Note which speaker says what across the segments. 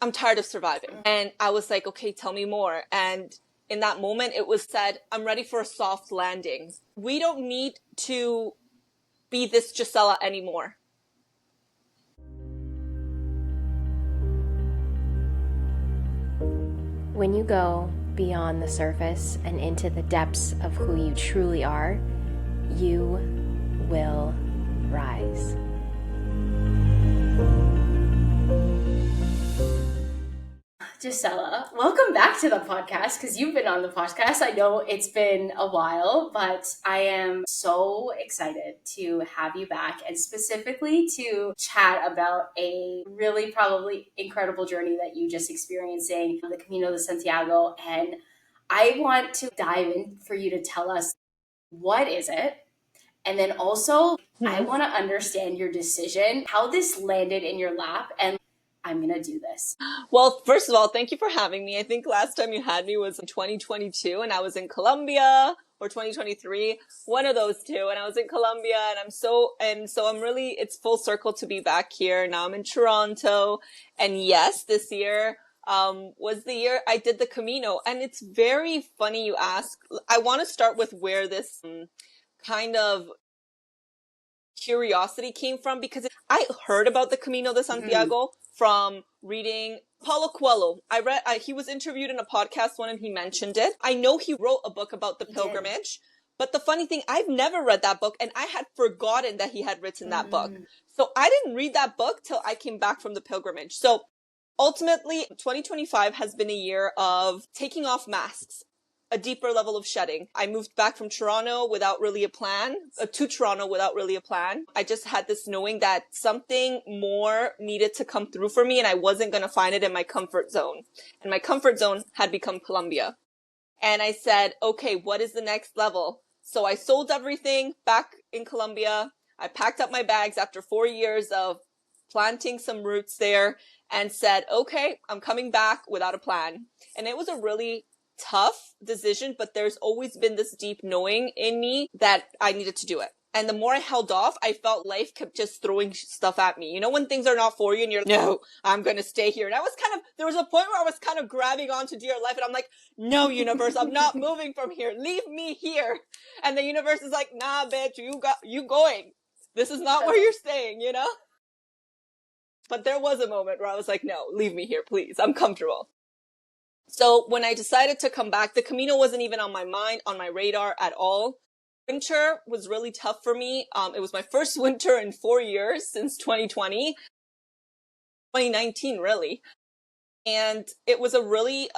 Speaker 1: I'm tired of surviving. And I was like, okay, tell me more. And in that moment, it was said, I'm ready for a soft landing. We don't need to be this Gicela anymore.
Speaker 2: When you go beyond the surface and into the depths of who you truly are, you will rise. Gicela, welcome back to the podcast, because you've been on the podcast. I know it's been a while, but I am so excited to have you back, and specifically to chat about a really probably incredible journey that you just experiencing, the Camino de Santiago. And I want to dive in for you to tell us, what is it? And then also, I want to understand your decision, how this landed in your lap, and I'm going to do this.
Speaker 1: Well, first of all, thank you for having me. I think last time you had me was in 2022 and I was in Colombia, or 2023, one of those two. And I was in Colombia, and so I'm really, it's full circle to be back here. Now I'm in Toronto. And yes, this year was the year I did the Camino. And it's very funny you ask. I want to start with where this kind of curiosity came from, because I heard about the Camino de Santiago from reading Paulo Coelho. He was interviewed in a podcast one and he mentioned it. I know he wrote a book about the pilgrimage, but the funny thing, I've never read that book and I had forgotten that he had written that book. So I didn't read that book till I came back from the pilgrimage. So ultimately, 2025 has been a year of taking off masks, a deeper level of shedding. I moved back from Toronto without really a plan, to Toronto without really a plan. I just had this knowing that something more needed to come through for me, and I wasn't going to find it in my comfort zone. And my comfort zone had become Colombia. And I said, okay, what is the next level? So I sold everything back in Colombia. I packed up my bags after 4 years of planting some roots there and said, okay, I'm coming back without a plan. And it was a really tough decision, but there's always been this deep knowing in me that I needed to do it. And the more I held off, I felt life kept just throwing stuff at me. You know, when things are not for you and you're like, no, I'm going to stay here. And there was a point where I was kind of grabbing onto dear life and I'm like, no, universe, I'm not moving from here. Leave me here. And the universe is like, nah, bitch, you going. This is not where you're staying, you know? But there was a moment where I was like, no, leave me here, please. I'm comfortable. So when I decided to come back, the Camino wasn't even on my mind, on my radar at all. Winter was really tough for me. It was my first winter in 4 years since 2020, 2019, really. And it was a really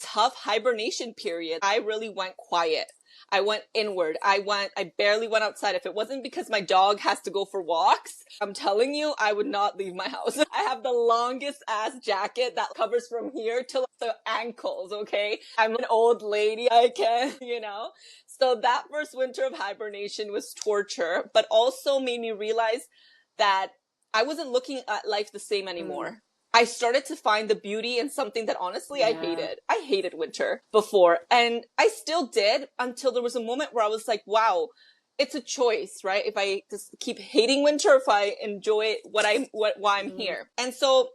Speaker 1: tough hibernation period. I really went quiet. I went inward. I barely went outside. If it wasn't because my dog has to go for walks, I'm telling you, I would not leave my house. I have the longest ass jacket that covers from here to the ankles, okay? I'm an old lady. I can, you know? So that first winter of hibernation was torture, but also made me realize that I wasn't looking at life the same anymore. I started to find the beauty in something that honestly I hated. I hated winter before, and I still did until there was a moment where I was like, wow, it's a choice, right? If I just keep hating winter, if I enjoy why I'm here. And so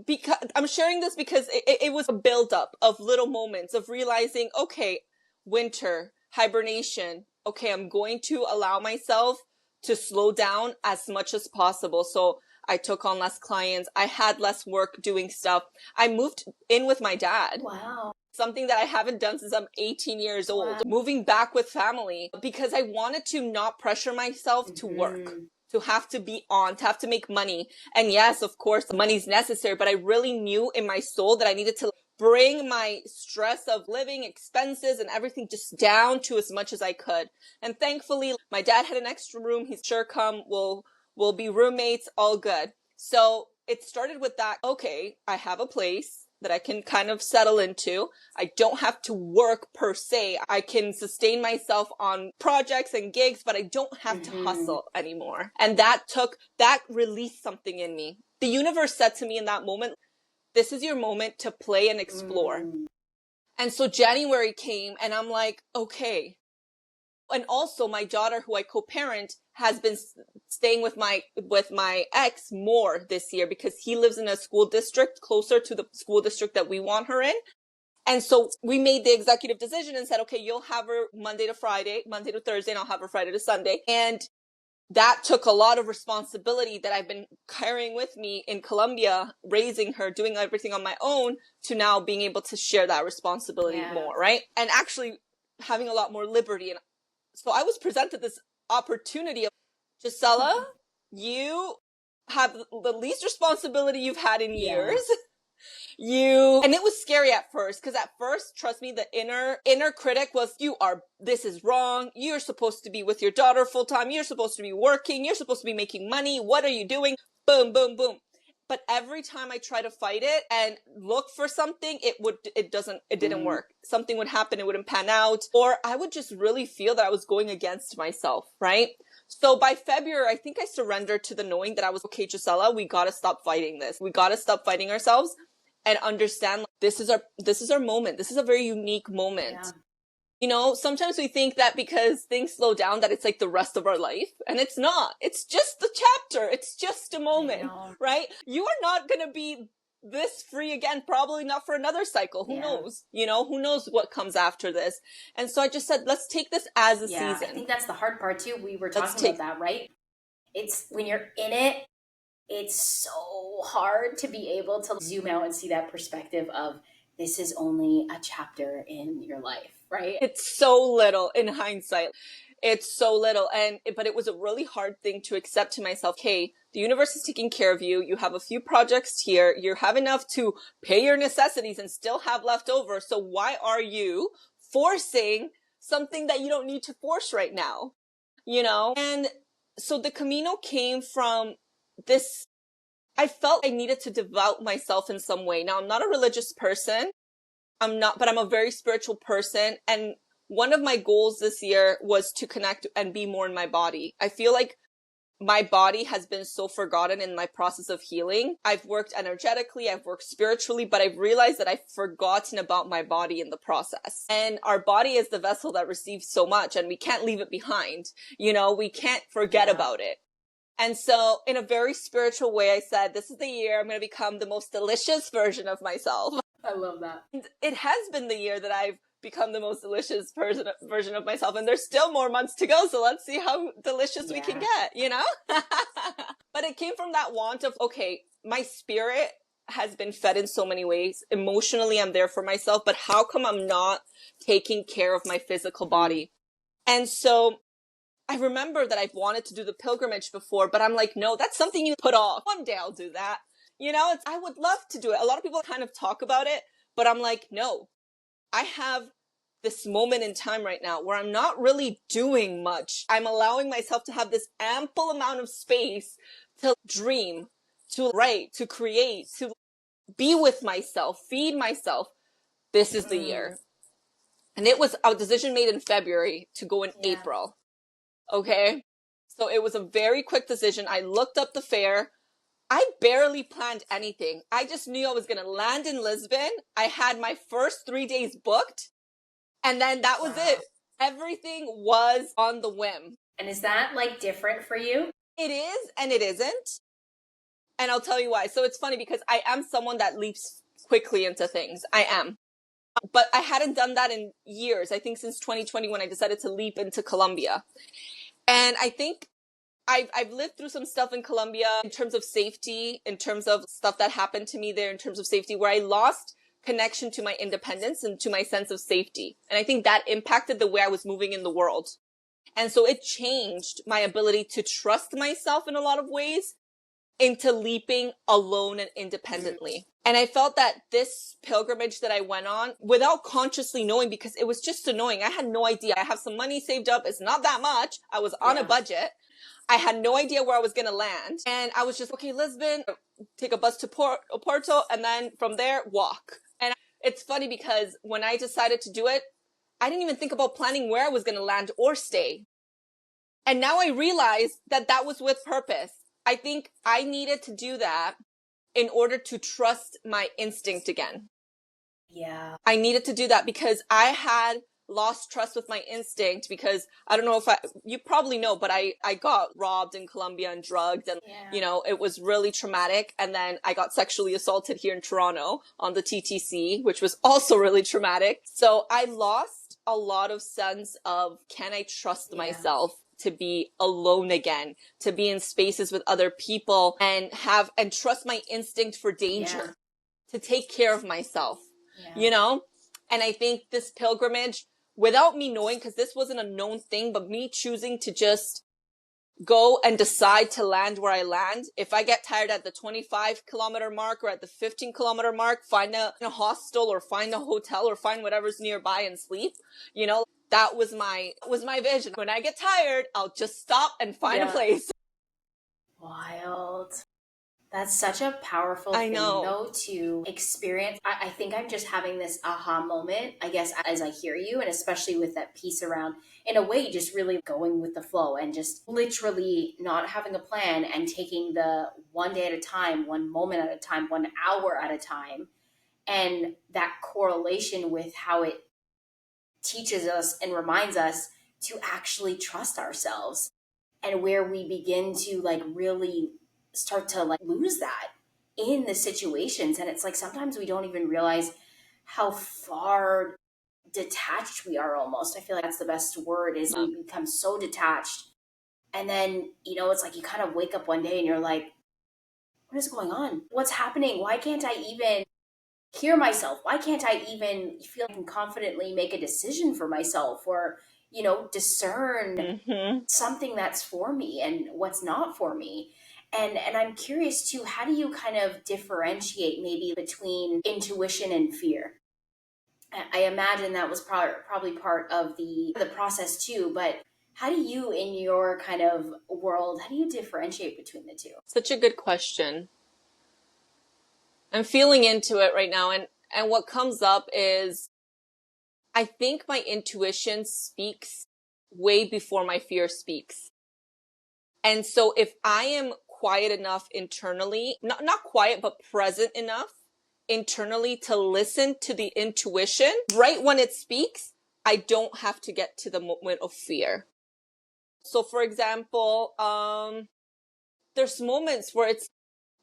Speaker 1: because I'm sharing this because it was a buildup of little moments of realizing, okay, winter, hibernation. Okay, I'm going to allow myself to slow down as much as possible. So I took on less clients. I had less work doing stuff. I moved in with my dad.
Speaker 2: Wow.
Speaker 1: Something that I haven't done since I'm 18 years old. Wow. Moving back with family because I wanted to not pressure myself to work, to have to be on, to have to make money. And yes, of course, money's necessary, but I really knew in my soul that I needed to bring my stress of living expenses and everything just down to as much as I could. And thankfully, my dad had an extra room. He's sure come, we'll be roommates, all good. So it started with that. Okay, I have a place that I can kind of settle into. I don't have to work per se. I can sustain myself on projects and gigs, but I don't have to hustle anymore. And that released something in me. The universe said to me in that moment, this is your moment to play and explore. And so January came and I'm like, okay, And also my daughter, who I co-parent, has been staying with my ex more this year because he lives in a school district closer to the school district that we want her in. And so we made the executive decision and said, okay, you'll have her Monday to Thursday, and I'll have her Friday to Sunday. And that took a lot of responsibility that I've been carrying with me in Colombia, raising her, doing everything on my own, to now being able to share that responsibility more, right? And actually having a lot more liberty. And so I was presented this opportunity of, Gicela, you have the least responsibility you've had in years. And it was scary at first, because at first, trust me, the inner critic was, this is wrong. You're supposed to be with your daughter full time. You're supposed to be working. You're supposed to be making money. What are you doing? Boom, boom, boom. But every time I try to fight it and look for something, it didn't work. Something would happen. It wouldn't pan out, or I would just really feel that I was going against myself. Right. So by February, I think I surrendered to the knowing that I was, okay, Gicela, we got to stop fighting this. We got to stop fighting ourselves and understand, like, this is our moment. This is a very unique moment. Yeah. You know, sometimes we think that because things slow down that it's like the rest of our life, and it's not. It's just the chapter. It's just a moment, right? You are not going to be this free again, probably not for another cycle. Who knows? You know, who knows what comes after this? And so I just said, let's take this as a season.
Speaker 2: I think that's the hard part too. We were talking about that, right? It's when you're in it, it's so hard to be able to zoom out and see that perspective of, this is only a chapter in your life, right?
Speaker 1: It's so little in hindsight. It's so little. But it was a really hard thing to accept to myself. Hey, the universe is taking care of you. You have a few projects here. You have enough to pay your necessities and still have left over. So why are you forcing something that you don't need to force right now? You know? And so the Camino came from this. I felt I needed to devote myself in some way. Now, I'm not a religious person. But I'm a very spiritual person. And one of my goals this year was to connect and be more in my body. I feel like my body has been so forgotten in my process of healing. I've worked energetically, I've worked spiritually, but I've realized that I've forgotten about my body in the process. And our body is the vessel that receives so much, and we can't leave it behind. You know, we can't forget about it. And so in a very spiritual way, I said, this is the year I'm going to become the most delicious version of myself.
Speaker 2: I love that.
Speaker 1: And it has been the year that I've become the most delicious version of myself. And there's still more months to go. So let's see how delicious we can get, you know? But it came from that want of, okay, my spirit has been fed in so many ways. Emotionally, I'm there for myself, but how come I'm not taking care of my physical body? And so I remember that I've wanted to do the pilgrimage before, but I'm like, no, that's something you put off. One day I'll do that. You know, I would love to do it. A lot of people kind of talk about it, but I'm like, no, I have this moment in time right now where I'm not really doing much. I'm allowing myself to have this ample amount of space to dream, to write, to create, to be with myself, feed myself. This is the year. And it was a decision made in February to go in April. Okay. So it was a very quick decision. I looked up the fare. I barely planned anything. I just knew I was going to land in Lisbon. I had my first 3 days booked, and then that was it. Everything was on the whim.
Speaker 2: And is that like different for you?
Speaker 1: It is, and it isn't. And I'll tell you why. So it's funny because I am someone that leaps quickly into things. I am. But I hadn't done that in years. I think since 2020 when I decided to leap into Colombia. And I think I've lived through some stuff in Colombia in terms of safety, in terms of stuff that happened to me there in terms of safety, where I lost connection to my independence and to my sense of safety. And I think that impacted the way I was moving in the world. And so it changed my ability to trust myself in a lot of ways into leaping alone and independently. And I felt that this pilgrimage that I went on without consciously knowing, because it was just annoying. I had no idea. I have some money saved up. It's not that much. I was on a budget. I had no idea where I was going to land. And I was just, okay, Lisbon, take a bus to Porto, and then from there, walk. And it's funny because when I decided to do it, I didn't even think about planning where I was going to land or stay. And now I realize that that was with purpose. I think I needed to do that in order to trust my instinct again.
Speaker 2: Yeah.
Speaker 1: I needed to do that because I had lost trust with my instinct because I don't know if you probably know, but I got robbed in Colombia and drugged and, it was really traumatic. And then I got sexually assaulted here in Toronto on the TTC, which was also really traumatic. So I lost a lot of sense of, can I trust myself to be alone again, to be in spaces with other people and trust my instinct for danger, to take care of myself, And I think this pilgrimage, without me knowing, because this wasn't a known thing, but me choosing to just go and decide to land where I land. If I get tired at the 25-kilometer mark or at the 15-kilometer mark, find a hostel or find a hotel or find whatever's nearby and sleep, that was my vision. When I get tired, I'll just stop and find a place.
Speaker 2: Wild. That's such a powerful thing, though, to experience. I think I'm just having this aha moment, I guess, as I hear you, and especially with that piece around, in a way, just really going with the flow and just literally not having a plan and taking the one day at a time, one moment at a time, 1 hour at a time. And that correlation with how it teaches us and reminds us to actually trust ourselves, and where we begin to really start to lose that in the situations. And it's sometimes we don't even realize how far detached we are almost. I feel like that's the best word, is we become so detached. And then, it's you kind of wake up one day and you're like, what is going on? What's happening? Why can't I even hear myself? Why can't I even feel I can confidently make a decision for myself, or, discern something that's for me and what's not for me? And I'm curious too, how do you kind of differentiate maybe between intuition and fear? I imagine that was probably part of the process too, but how do you, in your kind of world, how do you differentiate between the two?
Speaker 1: Such a good question. I'm feeling into it right now, and what comes up is, I think my intuition speaks way before my fear speaks. And so if I am quiet enough internally, not quiet, but present enough internally to listen to the intuition right when it speaks, I don't have to get to the moment of fear. So for example, there's moments where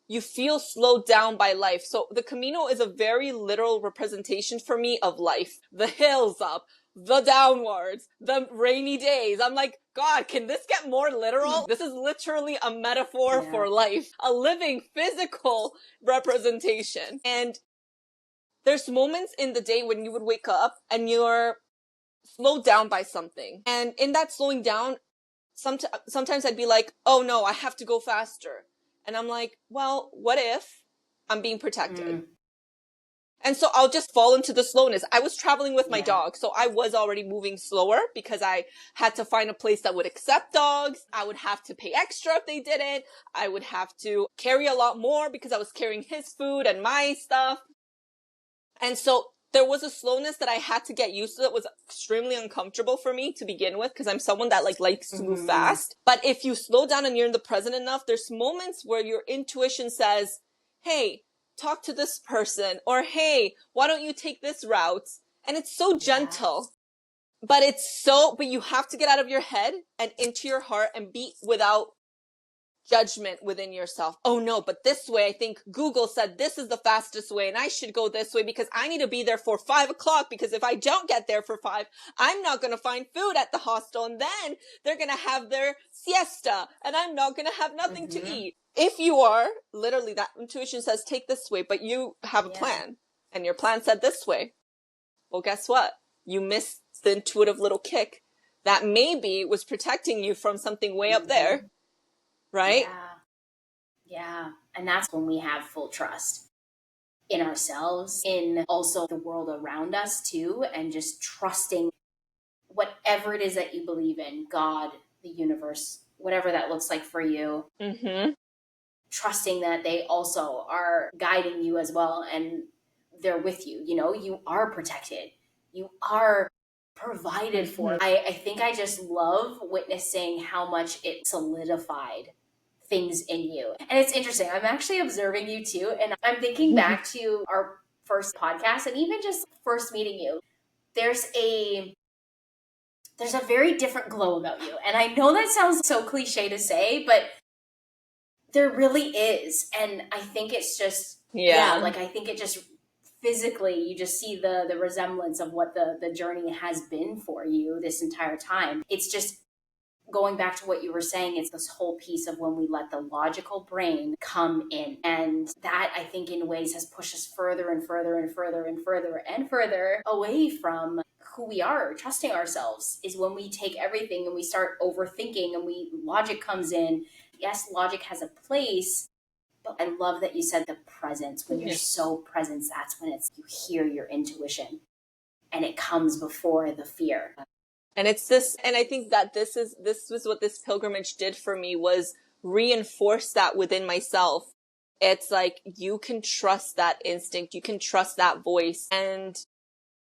Speaker 1: you feel slowed down by life. So the Camino is a very literal representation for me of life. The hills up, the downwards, the rainy days. I'm like, God, can this get more literal? This is literally a metaphor for life, a living physical representation. And there's moments in the day when you would wake up and you're slowed down by something. And in that slowing down, sometimes I'd be like, oh no, I have to go faster. And I'm like, well, what if I'm being protected? And so I'll just fall into the slowness. I was traveling with my dog, so I was already moving slower because I had to find a place that would accept dogs. I would have to pay extra if they didn't. I would have to carry a lot more because I was carrying his food and my stuff. And so there was a slowness that I had to get used to that was extremely uncomfortable for me to begin with, because I'm someone that likes to move fast. But if you slow down and you're in the present enough, there's moments where your intuition says, hey, talk to this person, or hey, why don't you take this route? And it's so gentle, but but you have to get out of your head and into your heart and be without judgment within yourself. Oh no, but this way, I think Google said this is the fastest way and I should go this way because I need to be there for 5 o'clock, because if I don't get there for 5, I'm not going to find food at the hostel, and then they're going to have their siesta and I'm not going to have nothing to eat. If you are, literally that intuition says take this way, but you have a plan and your plan said this way. Well, guess what? You missed the intuitive little kick that maybe was protecting you from something way up there. Right?
Speaker 2: Yeah. And that's when we have full trust in ourselves, in also the world around us too, and just trusting whatever it is that you believe in, God, the universe, whatever that looks like for you. Trusting that they also are guiding you as well, and they're with you. You are protected. You are provided for. I think I just love witnessing how much it solidified things in you. And it's interesting. I'm actually observing you too. And I'm thinking back to our first podcast and even just first meeting you. There's a there's a very different glow about you. And I know that sounds so cliche to say, but there really is. And I think it's just, like I think it just physically, you just see the resemblance of what the journey has been for you this entire time. It's just going back to what you were saying, it's this whole piece of when we let the logical brain come in. And that, I think, in ways has pushed us further and further and further and further and further away from who we are, trusting ourselves, is when we take everything and we start overthinking and logic comes in. Yes, logic has a place, but I love that you said the presence. When you're so present, that's when you hear your intuition and it comes before the fear.
Speaker 1: And it's this, and I think that this was what this pilgrimage did for me, was reinforce that within myself. It's like, you can trust that instinct. You can trust that voice. And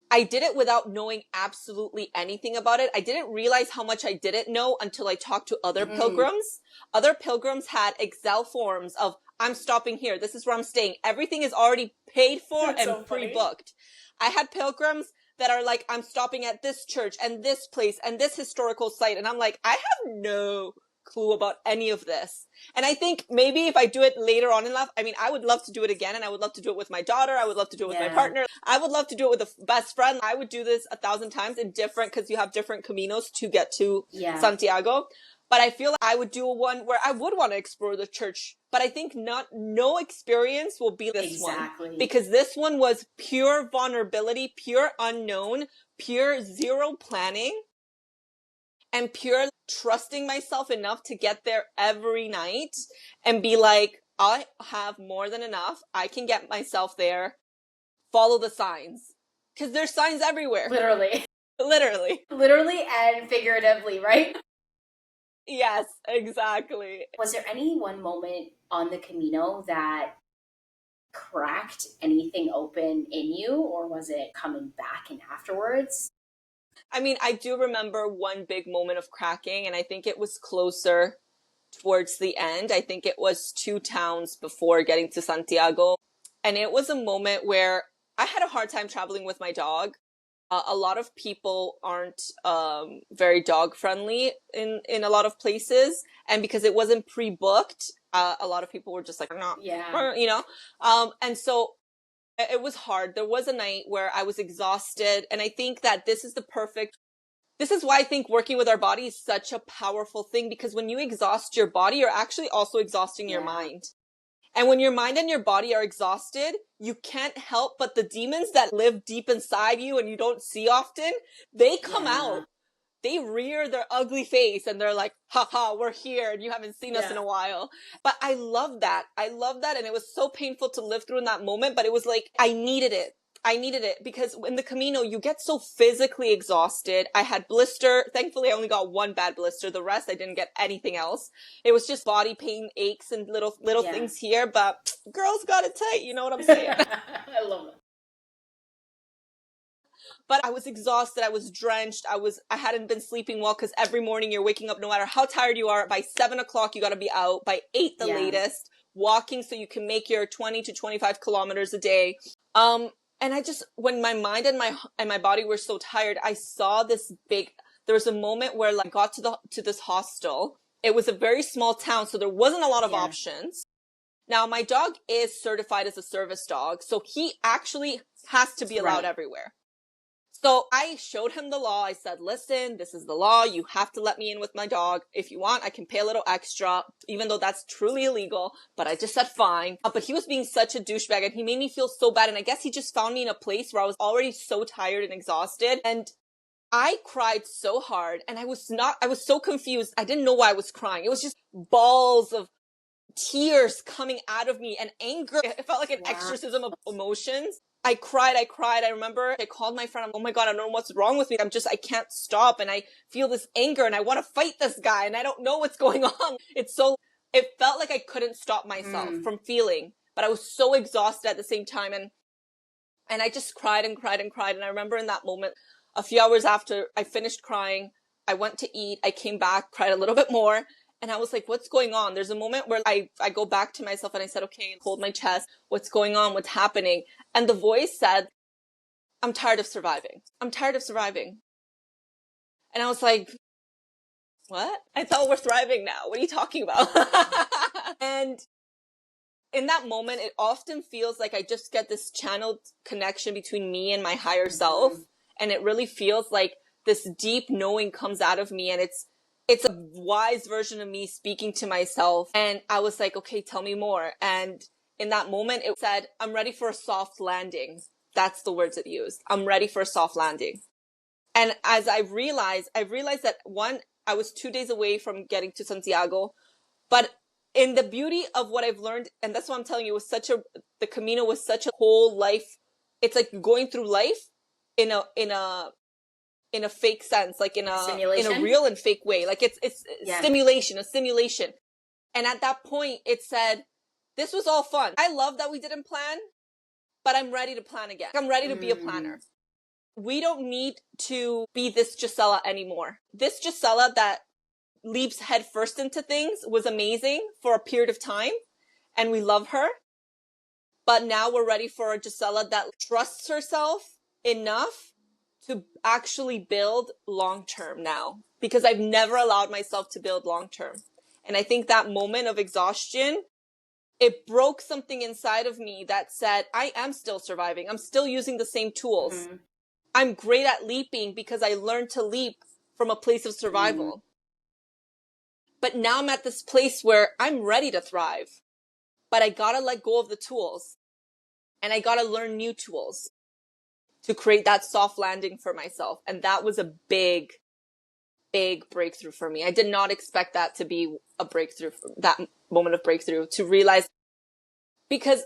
Speaker 1: I did it without knowing absolutely anything about it. I didn't realize how much I didn't know until I talked to other pilgrims. Other pilgrims had Excel forms of, I'm stopping here. This is where I'm staying. Everything is already paid for and pre-booked. I had pilgrims that are like, I'm stopping at this church and this place and this historical site. And I'm like, I have no clue about any of this. And I think maybe if I do it later on in life, I mean, I would love to do it again, and I would love to do it with my daughter. I would love to do it with my partner. I would love to do it with a best friend. I would do this 1,000 times in different, because you have different caminos to get to Santiago. But I feel like I would do one where I would want to explore the church. But I think no experience will be this one. Because this one was pure vulnerability, pure unknown, pure zero planning, and pure trusting myself enough to get there every night and be like, I have more than enough. I can get myself there. Follow the signs. Because there's signs everywhere.
Speaker 2: Literally.
Speaker 1: Literally
Speaker 2: and figuratively, right?
Speaker 1: Yes, exactly.
Speaker 2: Was there any one moment on the Camino that cracked anything open in you, or was it coming back and afterwards?
Speaker 1: I mean, I do remember one big moment of cracking, and I think it was closer towards the end. I think it was 2 towns before getting to Santiago. And it was a moment where I had a hard time traveling with my dog. A lot of people aren't very dog friendly in a lot of places. And because it wasn't pre-booked, a lot of people were just like, no, you know? And so it was hard. There was a night where I was exhausted. And I think that this is why I think working with our body is such a powerful thing, because when you exhaust your body, you're actually also exhausting your mind. And when your mind and your body are exhausted, you can't help but the demons that live deep inside you and you don't see often, they come out. They rear their ugly face and they're like, haha, we're here and you haven't seen us in a while. But I love that. And it was so painful to live through in that moment, but it was like, I needed it because in the Camino, you get so physically exhausted. I had blister. Thankfully, I only got one bad blister. The rest, I didn't get anything else. It was just body pain, aches, and little things here. But girls got it tight. You know what I'm saying?
Speaker 2: I love it.
Speaker 1: But I was exhausted. I was drenched. I hadn't been sleeping well, because every morning you're waking up, no matter how tired you are, by 7 o'clock, you got to be out. By 8, the latest, walking so you can make your 20 to 25 kilometers a day. And I just, when my mind and my body were so tired, I saw there was a moment where I got to this hostel. It was a very small town, so there wasn't a lot of options. Now, my dog is certified as a service dog, so he actually has to be allowed everywhere. So I showed him the law. I said, listen, this is the law. You have to let me in with my dog. If you want, I can pay a little extra, even though that's truly illegal. But I just said, fine. But he was being such a douchebag and he made me feel so bad. And I guess he just found me in a place where I was already so tired and exhausted. And I cried so hard and I was so confused. I didn't know why I was crying. It was just balls of tears coming out of me and anger. It felt like an exorcism of emotions. I cried. I remember I called my friend. I'm, oh my God, I don't know what's wrong with me. I can't stop. And I feel this anger and I want to fight this guy and I don't know what's going on. It felt like I couldn't stop myself from feeling, but I was so exhausted at the same time. And I just cried and cried and cried. And I remember in that moment, a few hours after I finished crying, I went to eat. I came back, cried a little bit more. And I was like, what's going on? There's a moment where I go back to myself and I said, okay, hold my chest. What's going on? What's happening? And the voice said, I'm tired of surviving. I'm tired of surviving. And I was like, what? I thought we're thriving now. What are you talking about? And in that moment, it often feels like I just get this channeled connection between me and my higher self. And it really feels like this deep knowing comes out of me, and it's a wise version of me speaking to myself. And I was like, okay, tell me more. And in that moment, it said, I'm ready for a soft landing. That's the words it used. I'm ready for a soft landing. And as I realized that one, I was 2 days away from getting to Santiago, but in the beauty of what I've learned, and that's what I'm telling you, the Camino was such a whole life. It's like going through life in a fake sense, like in a real and fake way. Like it's stimulation, a simulation. And at that point, it said, this was all fun. I love that we didn't plan, but I'm ready to plan again. I'm ready to be a planner. We don't need to be this Gicela anymore. This Gicela that leaps headfirst into things was amazing for a period of time, and we love her. But now we're ready for a Gicela that trusts herself enough to actually build long-term now, because I've never allowed myself to build long-term. And I think that moment of exhaustion, it broke something inside of me that said, I am still surviving. I'm still using the same tools. I'm great at leaping because I learned to leap from a place of survival. But now I'm at this place where I'm ready to thrive, but I gotta let go of the tools, and I gotta learn new tools to create that soft landing for myself. And that was a big, big breakthrough for me. I did not expect that to be a breakthrough, that moment of breakthrough, to realize, because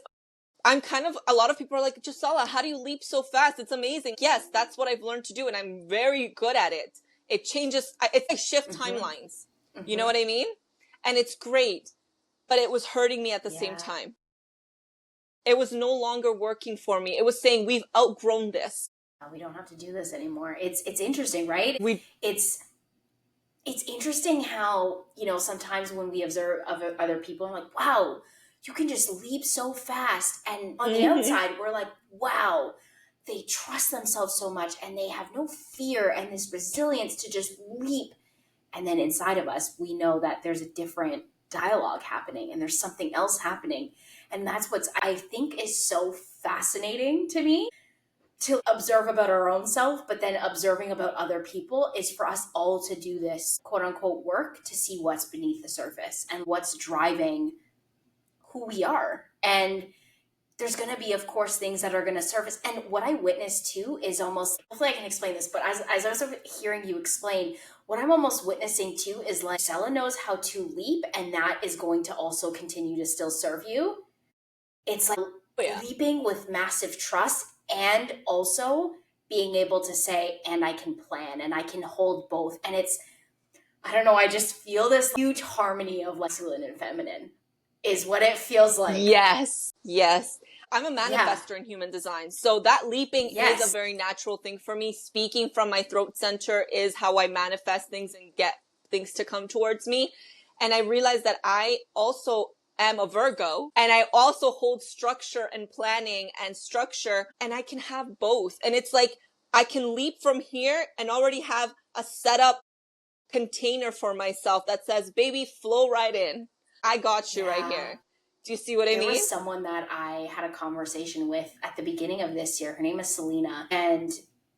Speaker 1: a lot of people are like, Gicela, how do you leap so fast? It's amazing. Yes, that's what I've learned to do, and I'm very good at it. It changes, it's like shift timelines. You know what I mean? And it's great, but it was hurting me at the same time. It was no longer working for me. It was saying, we've outgrown this.
Speaker 2: We don't have to do this anymore. It's interesting, right? It's interesting how, sometimes when we observe other people, I'm like, wow, you can just leap so fast. And on the outside, we're like, wow, they trust themselves so much, and they have no fear and this resilience to just leap. And then inside of us, we know that there's a different dialogue happening, and there's something else happening. And that's what I think is so fascinating to me, to observe about our own self, but then observing about other people, is for us all to do this quote unquote work to see what's beneath the surface and what's driving who we are. And there's going to be, of course, things that are going to surface. And what I witnessed too is almost, hopefully I can explain this, but as I was hearing you explain, what I'm almost witnessing too is like, Stella knows how to leap, and that is going to also continue to still serve you. It's like leaping with massive trust, and also being able to say, and I can plan, and I can hold both. And it's, I don't know, I just feel this huge harmony of masculine and feminine is what it feels like.
Speaker 1: Yes. I'm a manifestor in human design. So that leaping is a very natural thing for me. Speaking from my throat center is how I manifest things and get things to come towards me. And I realized that I also am a Virgo, and I also hold structure and planning and structure, and I can have both. And it's like, I can leap from here and already have a setup container for myself that says, baby, flow right in. I got you right here. Do you see what I mean?
Speaker 2: There was someone that I had a conversation with at the beginning of this year. Her name is Selena. And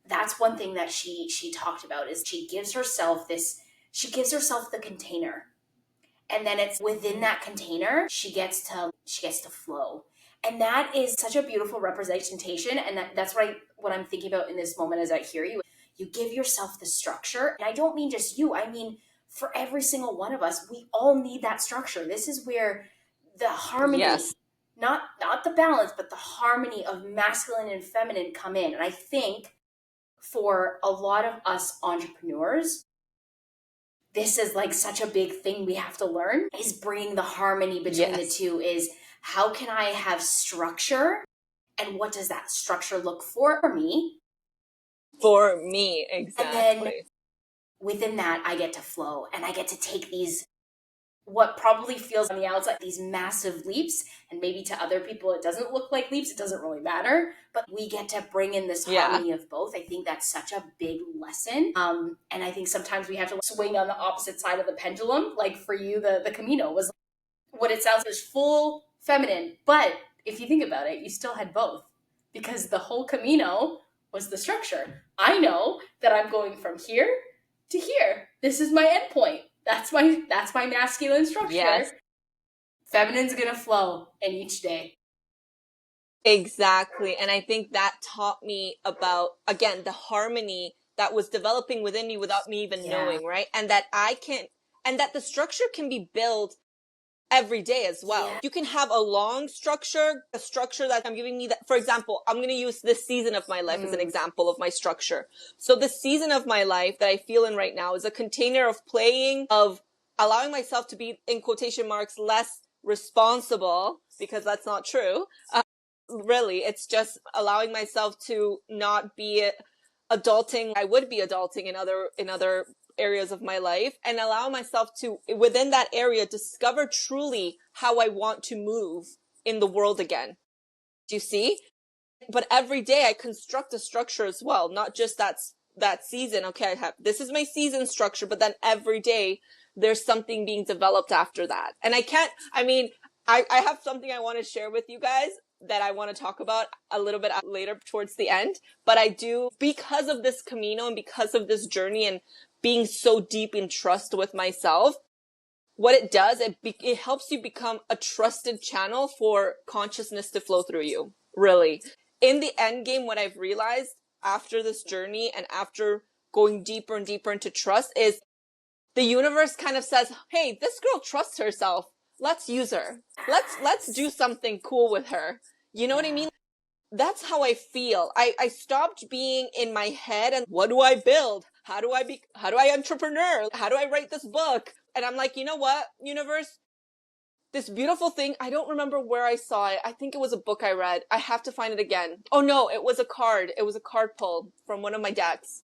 Speaker 2: that's one thing that she talked about, is she gives herself the container. And then it's within that container, she gets to flow. And that is such a beautiful representation. And that's what I'm thinking about in this moment as I hear you. You give yourself the structure. And I don't mean just you. I mean, for every single one of us, we all need that structure. This is where the harmony, not the balance, but the harmony of masculine and feminine come in. And I think for a lot of us entrepreneurs, this is like such a big thing we have to learn, is bringing the harmony between the two. Is how can I have structure, and what does that structure look for me?
Speaker 1: For me, exactly.
Speaker 2: And then within that, I get to flow, and I get to take these what probably feels on the outside these massive leaps, and maybe to other people it doesn't look like leaps, it doesn't really matter, but we get to bring in this harmony of both. I think that's such a big lesson, and I think sometimes we have to swing on the opposite side of the pendulum. Like for you, the Camino was what it sounds like, full feminine, but if you think about it, you still had both, because the whole Camino was the structure. I know that I'm going from here to here. This is my endpoint. That's my masculine structure. Yes. Feminine's gonna flow in each day.
Speaker 1: Exactly. And I think that taught me about, again, the harmony that was developing within me without me even knowing, right? And that that the structure can be built every day as well. Yeah. You can have a long structure, a structure that I'm giving me that, for example, I'm going to use this season of my life as an example of my structure. So the season of my life that I feel in right now is a container of playing, of allowing myself to be, in quotation marks, less responsible, because that's not true. Really, it's just allowing myself to not be adulting. I would be adulting in other areas of my life, and allow myself to, within that area, discover truly how I want to move in the world again. Do you see? But every day I construct a structure as well, not just that season. Okay, this is my season structure, but then every day there's something being developed after that. And I have something I want to share with you guys that I want to talk about a little bit later towards the end. But I do, because of this Camino and because of this journey and being so deep in trust with myself, what it does, it helps you become a trusted channel for consciousness to flow through you. Really. In the end game, what I've realized after this journey and after going deeper and deeper into trust is the universe kind of says, hey, this girl trusts herself. Let's use her. Let's do something cool with her. You know what I mean? That's how I feel. I stopped being in my head and what do I build? How do I entrepreneur? How do I write this book? And I'm like, you know what, universe? This beautiful thing, I don't remember where I saw it. I think it was a book I read. I have to find it again. Oh no, it was a card. It was a card pull from one of my decks.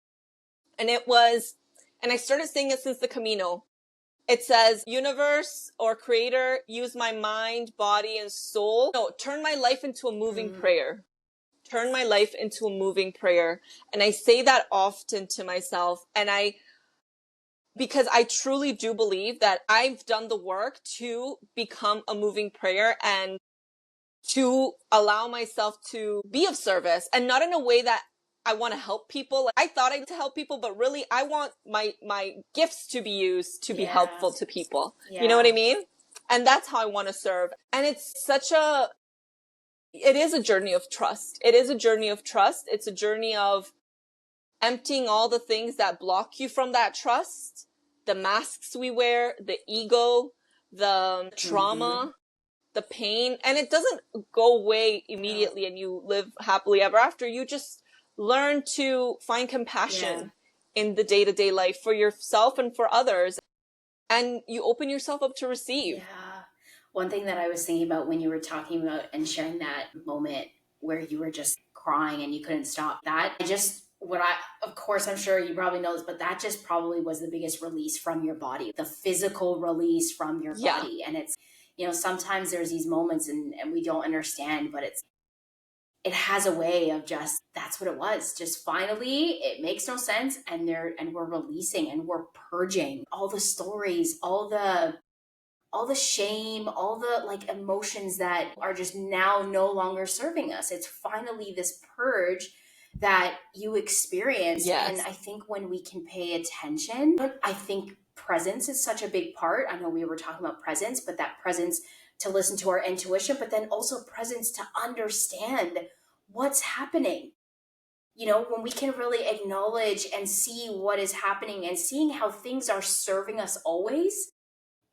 Speaker 1: And I started saying it since the Camino. It says, universe or creator, use my mind, body, and soul. No, turn my life into a moving prayer. Turn my life into a moving prayer. And I say that often to myself. And because I truly do believe that I've done the work to become a moving prayer and to allow myself to be of service, and not in a way that I want to help people. I thought I to help people, but really I want my gifts to be used to be helpful to people. Yeah. You know what I mean? And that's how I want to serve. And it is a journey of trust. It is a journey of trust. It's a journey of emptying all the things that block you from that trust, the masks we wear, the ego, the trauma, the pain. And it doesn't go away immediately and you live happily ever after. You just learn to find compassion in the day-to-day life for yourself and for others. And you open yourself up to receive.
Speaker 2: Yeah. One thing that I was thinking about when you were talking about and sharing that moment where you were just crying and you couldn't stop, of course, I'm sure you probably know this, but that just probably was the biggest release from your body, the physical release from your body. And it's, sometimes there's these moments and we don't understand, but it has a way of just, that's what it was. Just finally, it makes no sense. And we're releasing and we're purging all the stories, all the shame, all the emotions that are just now no longer serving us. It's finally this purge that you experience. Yes. And I think when we can pay attention, I think presence is such a big part. I know we were talking about presence, but that presence to listen to our intuition, but then also presence to understand what's happening. When we can really acknowledge and see what is happening and seeing how things are serving us always.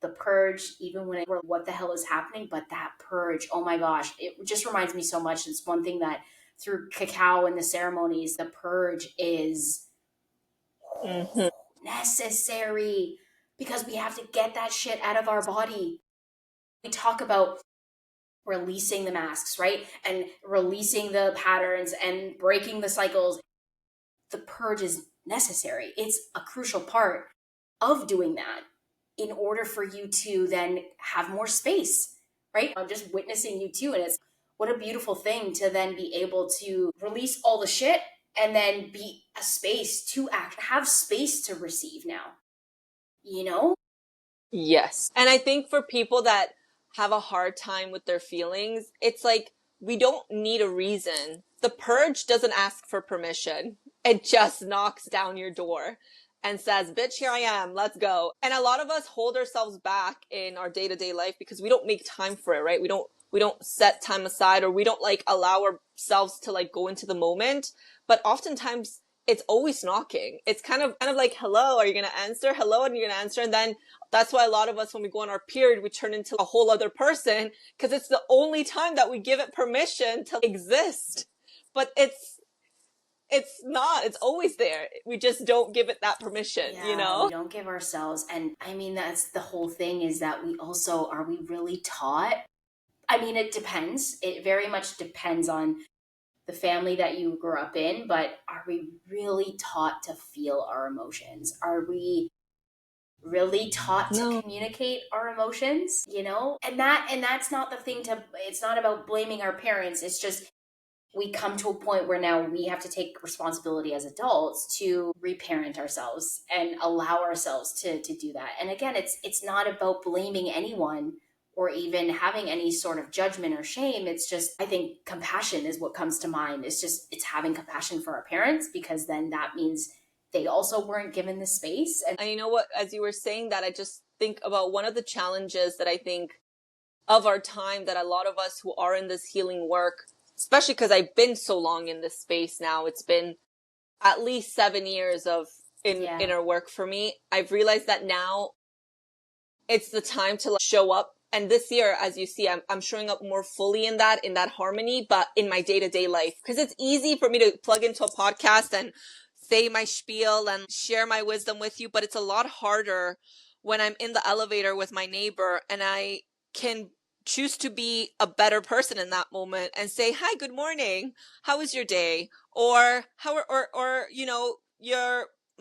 Speaker 2: The purge, even when we're what the hell is happening, but that purge, oh my gosh, it just reminds me so much. It's one thing that through cacao and the ceremonies, the purge is necessary because we have to get that shit out of our body. We talk about releasing the masks, right? And releasing the patterns and breaking the cycles. The purge is necessary. It's a crucial part of doing that. in order for you to then have more space, right? I'm just witnessing you too. And it's what a beautiful thing to then be able to release all the shit and then be a space to act, have space to receive now, you know?
Speaker 1: Yes. And I think for people that have a hard time with their feelings, it's like, we don't need a reason. The purge doesn't ask for permission. It just knocks down your door and says, bitch, here I am. Let's go. And a lot of us hold ourselves back in our day-to-day life because we don't make time for it, right? We don't set time aside, or we don't like allow ourselves to like go into the moment. But oftentimes it's always knocking. It's kind of like, hello, are you going to answer? Hello, and you're going to answer. And then that's why a lot of us, when we go on our period, we turn into a whole other person, because it's the only time that we give it permission to exist. But it's not. It's always there. We just don't give it that permission,
Speaker 2: yeah,
Speaker 1: you know?
Speaker 2: We don't give ourselves. And I mean, that's the whole thing, is that we also, are we really taught? I mean, it depends. It very much depends on the family that you grew up in, but are we really taught to feel our emotions? Are we really taught to communicate our emotions, you know? And that's not the thing it's not about blaming our parents. It's just, we come to a point where now we have to take responsibility as adults to reparent ourselves and allow ourselves to do that. And again, it's not about blaming anyone or even having any sort of judgment or shame. It's just, I think compassion is what comes to mind. It's having compassion for our parents, because then that means they also weren't given the space.
Speaker 1: And you know what, as you were saying that, I just think about one of the challenges that I think of our time, that a lot of us who are in this healing work, especially because I've been so long in this space now, it's been at least 7 years of inner work for me. I've realized that now it's the time to show up. And this year, as you see, I'm showing up more fully in that harmony, but in my day-to-day life. Because it's easy for me to plug into a podcast and say my spiel and share my wisdom with you, but it's a lot harder when I'm in the elevator with my neighbor and I can choose to be a better person in that moment and say, hi, good morning. How was your day? Or you know,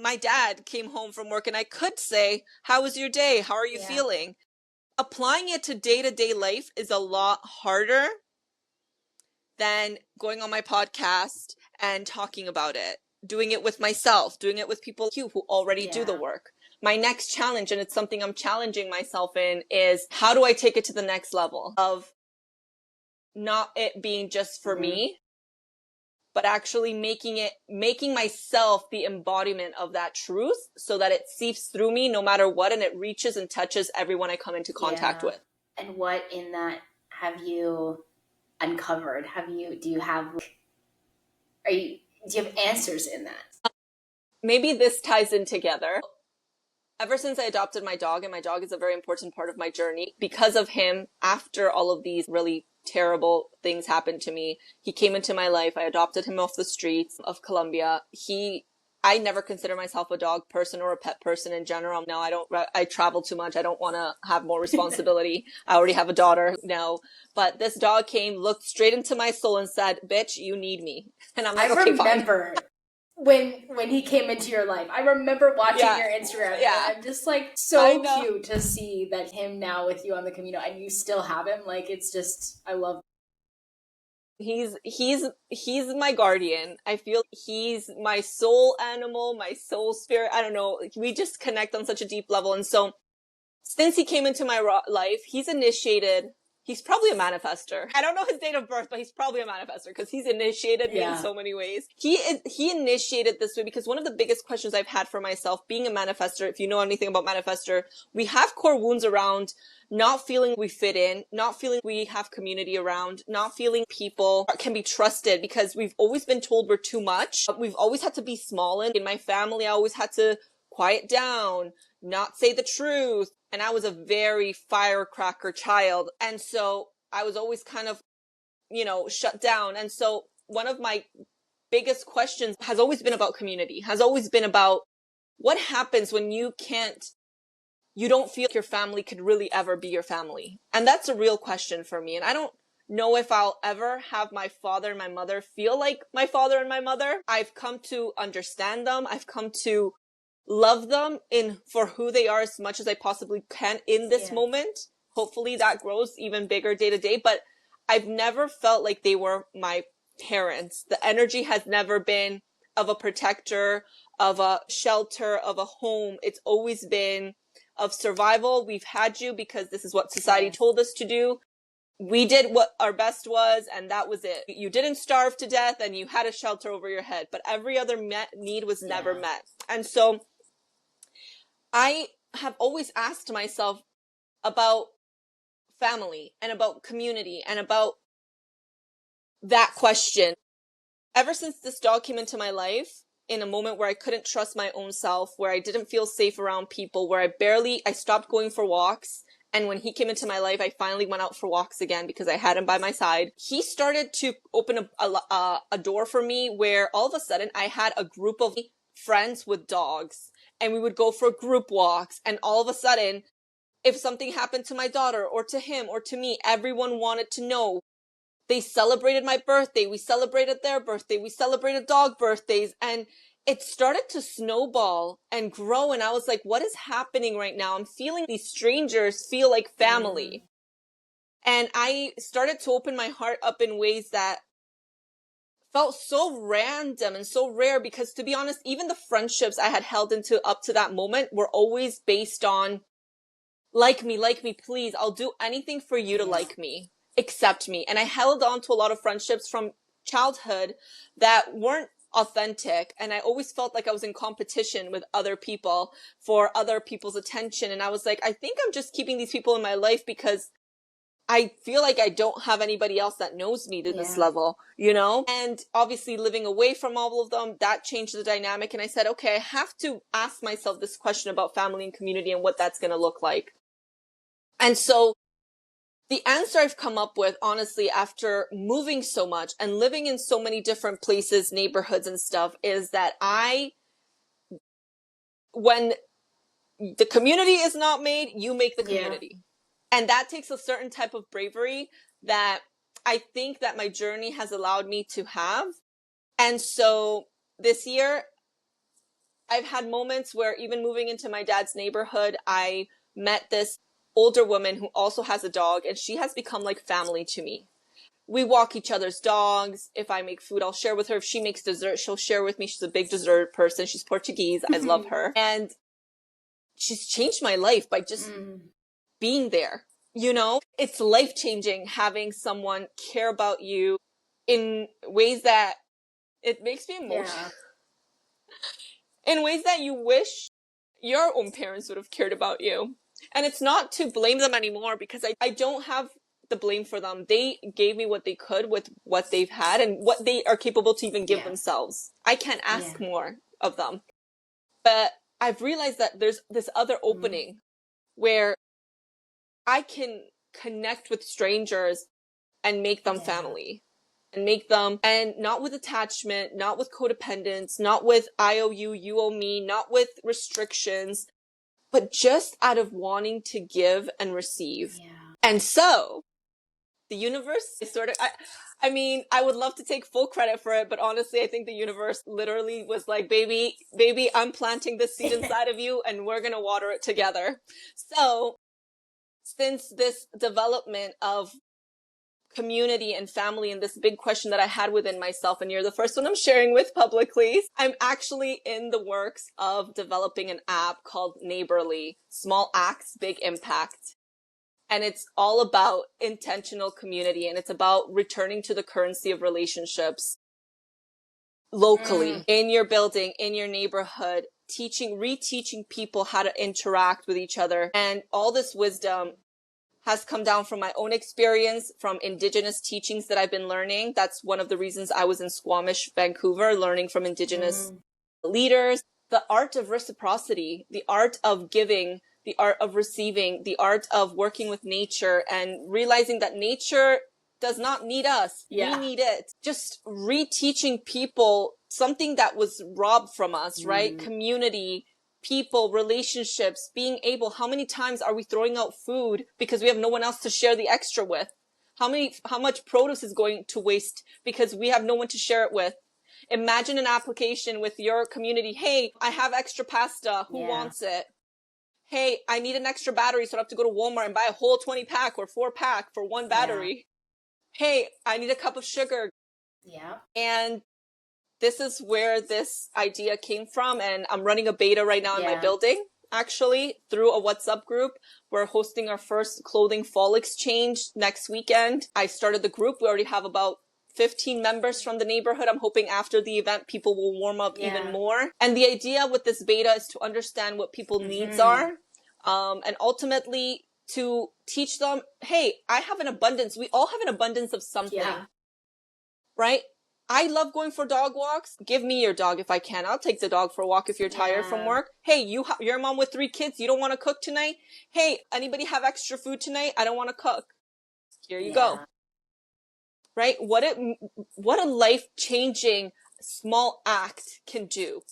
Speaker 1: my dad came home from work and I could say, how was your day? How are you feeling? Applying it to day-to-day life is a lot harder than going on my podcast and talking about it, doing it with myself, doing it with people like you who already do the work. My next challenge, and it's something I'm challenging myself in, is how do I take it to the next level of not it being just for me, but actually making myself the embodiment of that truth so that it seeps through me no matter what, and it reaches and touches everyone I come into contact with.
Speaker 2: And what in that have you uncovered? Do you have answers in that?
Speaker 1: Maybe this ties in together. Ever since I adopted my dog, and my dog is a very important part of my journey, because of him, after all of these really terrible things happened to me, he came into my life. I adopted him off the streets of Colombia. I never consider myself a dog person or a pet person in general. No, I travel too much. I don't want to have more responsibility. I already have a daughter now. But this dog came, looked straight into my soul and said, bitch, you need me. And I'm like, okay, fine.
Speaker 2: I remember when he came into your life. I remember watching your Instagram. Yeah. And I'm just like, so cute to see that him now with you on the Camino, and you still have him. Like, it's just, I love.
Speaker 1: He's my guardian. I feel he's my soul animal, my soul spirit. I don't know. We just connect on such a deep level. And so since he came into my life, he's probably a manifester. I don't know his date of birth, but he's probably a manifester because he's initiated me in so many ways. He initiated this way because one of the biggest questions I've had for myself, being a manifester, if you know anything about manifester, we have core wounds around not feeling we fit in, not feeling we have community around, not feeling people can be trusted because we've always been told we're too much. We've always had to be small. In my family, I always had to quiet down, not say the truth. And I was a very firecracker child. And so I was always kind of, shut down. And so one of my biggest questions has always been about community, has always been about what happens when you don't feel like your family could really ever be your family. And that's a real question for me. And I don't know if I'll ever have my father and my mother feel like my father and my mother. I've come to understand them. I've come to love them for who they are as much as I possibly can in this moment. Hopefully that grows even bigger day to day, but I've never felt like they were my parents. The energy has never been of a protector, of a shelter, of a home. It's always been of survival. We've had you because this is what society told us to do. We did what our best was, and that was it. You didn't starve to death, and you had a shelter over your head, but every other need was never met. And so I have always asked myself about family and about community and about that question. Ever since this dog came into my life, in a moment where I couldn't trust my own self, where I didn't feel safe around people, where I stopped going for walks. And when he came into my life, I finally went out for walks again because I had him by my side. He started to open a door for me where all of a sudden I had a group of friends with dogs, and we would go for group walks. And all of a sudden, if something happened to my daughter or to him or to me, everyone wanted to know. They celebrated my birthday. We celebrated their birthday. We celebrated dog birthdays. And it started to snowball and grow. And I was like, what is happening right now? I'm feeling these strangers feel like family. And I started to open my heart up in ways that felt so random and so rare, because to be honest, even the friendships I had held into up to that moment were always based on like me, please. I'll do anything for you to like me. Accept me. And I held on to a lot of friendships from childhood that weren't authentic. And I always felt like I was in competition with other people for other people's attention. And I was like, I think I'm just keeping these people in my life because I feel like I don't have anybody else that knows me to this level, you know? And obviously living away from all of them, that changed the dynamic. And I said, okay, I have to ask myself this question about family and community and what that's going to look like. And so the answer I've come up with, honestly, after moving so much and living in so many different places, neighborhoods and stuff, is that when the community is not made, you make the community. And that takes a certain type of bravery that I think that my journey has allowed me to have. And so this year, I've had moments where even moving into my dad's neighborhood, I met this older woman who also has a dog, and she has become like family to me. We walk each other's dogs. If I make food, I'll share with her. If she makes dessert, she'll share with me. She's a big dessert person. She's Portuguese. I love her. And she's changed my life by just being there. You know, it's life-changing having someone care about you in ways that it makes me emotional. In ways that you wish your own parents would have cared about you. And it's not to blame them anymore, because I don't have the blame for them. They gave me what they could with what they've had and what they are capable to even give themselves. I can't ask more of them. But I've realized that there's this other opening where I can connect with strangers and make them family. And make them, and not with attachment, not with codependence, not with I owe you, you owe me, not with restrictions, but just out of wanting to give and receive. And so the universe is sort of, I mean, I would love to take full credit for it, but honestly, I think the universe literally was like, baby, I'm planting this seed inside of you and we're going to water it together. So since this development of community and family and this big question that I had within myself, and you're the first one I'm sharing with publicly, I'm actually in the works of developing an app called Neighborly, Small Acts, Big Impact. And it's all about intentional community, and it's about returning to the currency of relationships locally, in your building, in your neighborhood, reteaching people how to interact with each other. And all this wisdom has come down from my own experience, from Indigenous teachings that I've been learning. That's one of the reasons I was in Squamish, Vancouver, learning from Indigenous leaders. The art of reciprocity, the art of giving, the art of receiving, the art of working with nature, and realizing that nature does not need us. We need it. Just reteaching people something that was robbed from us, right? Community, people, relationships, being able, how many times are we throwing out food because we have no one else to share the extra with? How much produce is going to waste because we have no one to share it with? Imagine an application with your community. Hey, I have extra pasta. Who wants it? Hey, I need an extra battery, so I have to go to Walmart and buy a whole 20 pack or 4 pack for one battery. Hey, I need a cup of sugar.
Speaker 2: Yeah.
Speaker 1: And this is where this idea came from. And I'm running a beta right now in my building, actually, through a WhatsApp group. We're hosting our first clothing fall exchange next weekend. I started the group. We already have about 15 members from the neighborhood. I'm hoping after the event, people will warm up even more. And the idea with this beta is to understand what people's needs are. And ultimately to teach them, hey, I have an abundance. We all have an abundance of something, right? I love going for dog walks. Give me your dog if I can. I'll take the dog for a walk if you're tired from work. Hey, you're a mom with 3 kids. You don't want to cook tonight? Hey, anybody have extra food tonight? I don't want to cook. Here you go. Right? What a life-changing small act can do.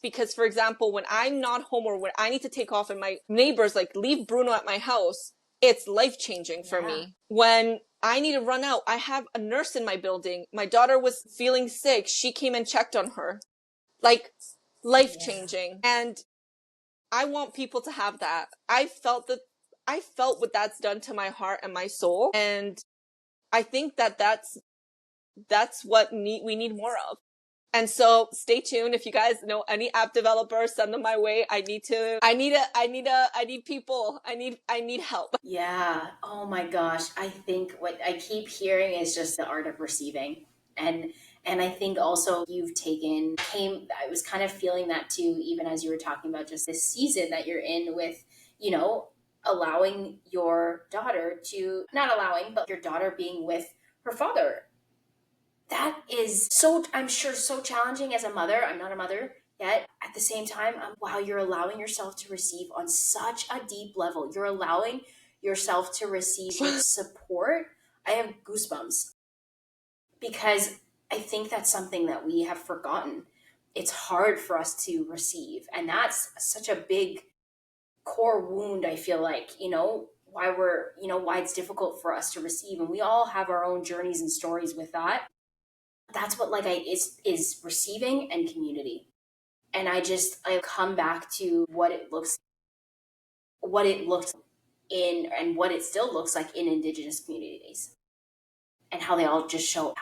Speaker 1: Because, for example, when I'm not home or when I need to take off and my neighbors like leave Bruno at my house, it's life-changing for me. When I need to run out, I have a nurse in my building. My daughter was feeling sick. She came and checked on her. Like, life-changing. And I want people to have that. I felt what that's done to my heart and my soul. And I think that's what we need more of. And so stay tuned. If you guys know any app developers, send them my way. I need people. I need help.
Speaker 2: Yeah. Oh my gosh. I think what I keep hearing is just the art of receiving. And I think also I was kind of feeling that too, even as you were talking about just this season that you're in with, allowing your daughter not allowing, but your daughter being with her father. That is I'm sure, so challenging as a mother. I'm not a mother yet. At the same time, wow, you're allowing yourself to receive on such a deep level. You're allowing yourself to receive with support. I have goosebumps because I think that's something that we have forgotten. It's hard for us to receive. And that's such a big core wound, I feel like, why it's difficult for us to receive. And we all have our own journeys and stories with that. That's what is receiving and community. And I come back to what it looks in and what it still looks like in Indigenous communities and how they all show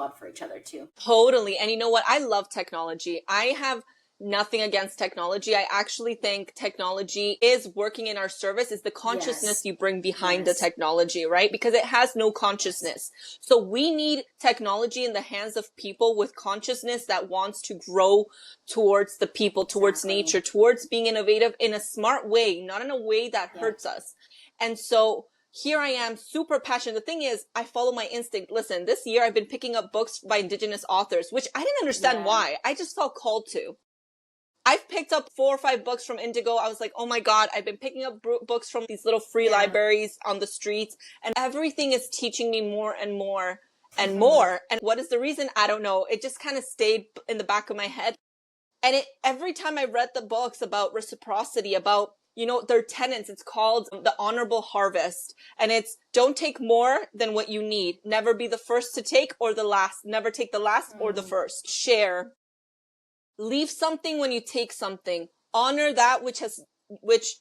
Speaker 2: up for each other too.
Speaker 1: Totally. And you know what? I love technology. I have nothing against technology. I actually think technology is working in our service. Is the consciousness you bring behind the technology, right? Because it has no consciousness. So we need technology in the hands of people with consciousness that wants to grow towards the people, towards nature, towards being innovative in a smart way, not in a way that hurts us. And so here I am, super passionate. The thing is, I follow my instinct. Listen, this year I've been picking up books by Indigenous authors, which I didn't understand why. I just felt called to. I've picked up 4 or 5 books from Indigo. I was like, oh my God, I've been picking up books from these little free libraries on the streets, and everything is teaching me more and more and more. And what is the reason? I don't know. It just kind of stayed in the back of my head. And every time I read the books about reciprocity, about, their tenets, it's called The Honorable Harvest. And it's don't take more than what you need. Never be the first to take or the last. Never take the last or the first. Share. Leave something when you take something. Honor that which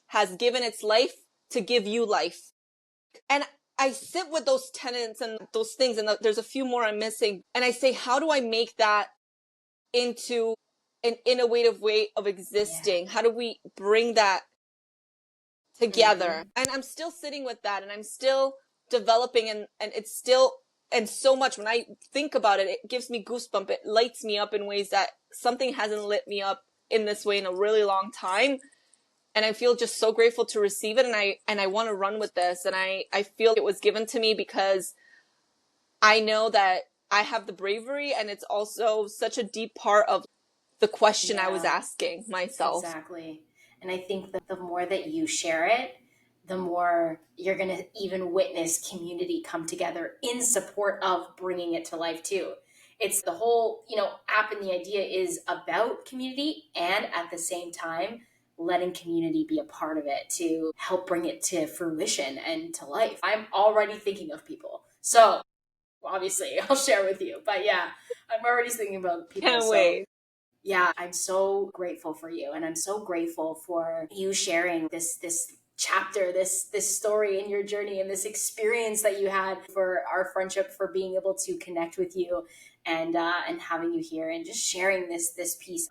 Speaker 1: has given its life to give you life. And I sit with those tenets and those things, and there's a few more I'm missing. And I say, how do I make that into an innovative way of existing? How do we bring that together? And I'm still sitting with that, and I'm still developing, and it's still, and so much when I think about it, it gives me goosebumps. It lights me up in ways that something hasn't lit me up in this way in a really long time. And I feel just so grateful to receive it. And I want to run with this. And I feel it was given to me because I know that I have the bravery, and it's also such a deep part of the question I was asking myself.
Speaker 2: Exactly. And I think that the more that you share it, the more you're going to even witness community come together in support of bringing it to life too. It's the whole, app, and the idea is about community, and at the same time, letting community be a part of it to help bring it to fruition and to life. I'm already thinking of people. So obviously I'll share with you. But yeah, I'm already thinking about people.
Speaker 1: Can't wait.
Speaker 2: Yeah, I'm so grateful for you, and I'm so grateful for you sharing this chapter, this story in your journey, and this experience that you had, for our friendship, for being able to connect with you, and having you here and just sharing this piece.